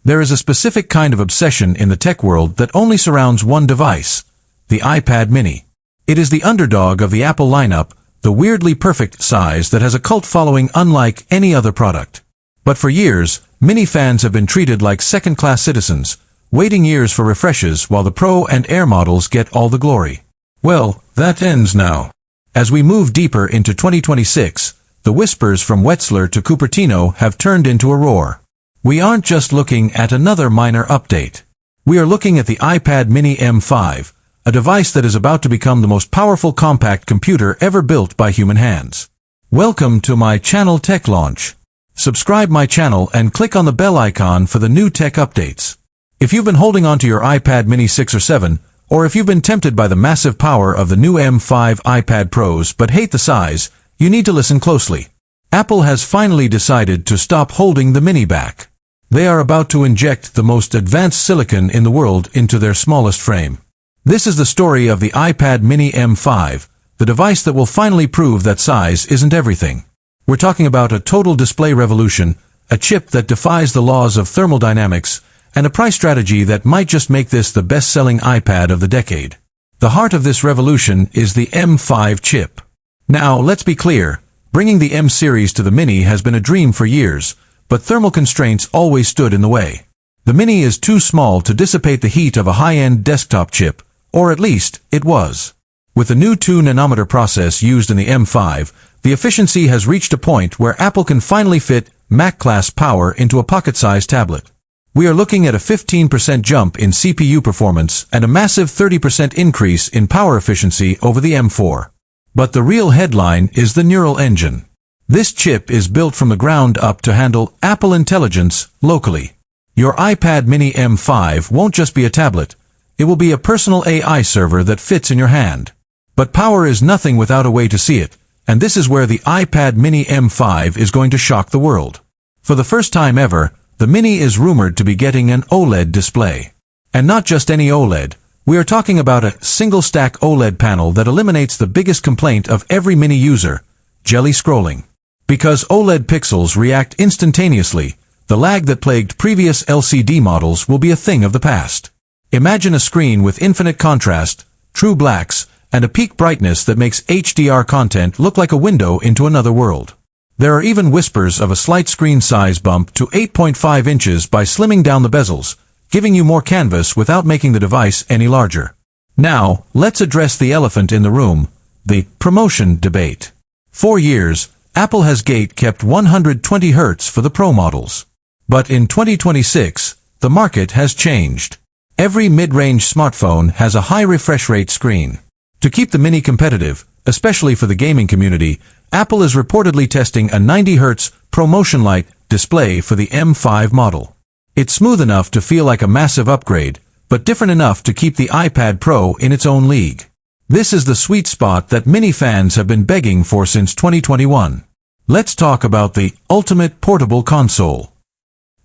There is a specific kind of obsession in the tech world that only surrounds one device, the iPad mini. It is the underdog of the Apple lineup, the weirdly perfect size that has a cult following unlike any other product. But for years, mini fans have been treated like second-class citizens, waiting years for refreshes while the Pro and Air models get all the glory. Well, that ends now. As we move deeper into 2026, the whispers from Wetzlar to Cupertino have turned into a roar. We aren't just looking at another minor update. We are looking at the iPad mini M5, a device that is about to become the most powerful compact computer ever built by human hands. Welcome to my channel Tech Launch. Subscribe my channel and click on the bell icon for the new tech updates. If you've been holding on to your iPad mini 6 or 7, or if you've been tempted by the massive power of the new M5 iPad Pros but hate the size, you need to listen closely. Apple has finally decided to stop holding the mini back. They are about to inject the most advanced silicon in the world into their smallest frame. This is the story of the iPad mini M5, the device that will finally prove that size isn't everything. We're talking about a total display revolution, a chip that defies the laws of thermodynamics, and a price strategy that might just make this the best-selling iPad of the decade. The heart of this revolution is the M5 chip. Now, let's be clear, bringing the M series to the Mini has been a dream for years, but thermal constraints always stood in the way. The Mini is too small to dissipate the heat of a high-end desktop chip, or at least, it was. With the new 2-nanometer process used in the M5, the efficiency has reached a point where Apple can finally fit Mac-class power into a pocket-sized tablet. We are looking at a 15% jump in CPU performance and a massive 30% increase in power efficiency over the M4. But the real headline is the neural engine. This chip is built from the ground up to handle Apple Intelligence locally. Your iPad mini M5 won't just be a tablet. It will be a personal AI server that fits in your hand. But power is nothing without a way to see it, and this is where the iPad mini M5 is going to shock the world. For the first time ever, the Mini is rumored to be getting an OLED display. And not just any OLED. We are talking about a single-stack OLED panel that eliminates the biggest complaint of every Mini user, jelly scrolling. Because OLED pixels react instantaneously, the lag that plagued previous LCD models will be a thing of the past. Imagine a screen with infinite contrast, true blacks, and a peak brightness that makes HDR content look like a window into another world. There are even whispers of a slight screen size bump to 8.5 inches by slimming down the bezels, giving you more canvas without making the device any larger. Now, let's address the elephant in the room, the promotion debate. For years, Apple has gate-kept 120 Hz for the Pro models. But in 2026, the market has changed. Every mid-range smartphone has a high refresh rate screen. To keep the Mini competitive, especially for the gaming community, Apple is reportedly testing a 90 Hz ProMotion Light display for the M5 model. It's smooth enough to feel like a massive upgrade, but different enough to keep the iPad Pro in its own league. This is the sweet spot that Mini fans have been begging for since 2021. Let's talk about the ultimate portable console.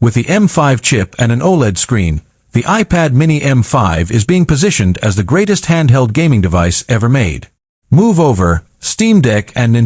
With the M5 chip and an OLED screen, the iPad mini M5 is being positioned as the greatest handheld gaming device ever made. Move over, Steam Deck and Nintendo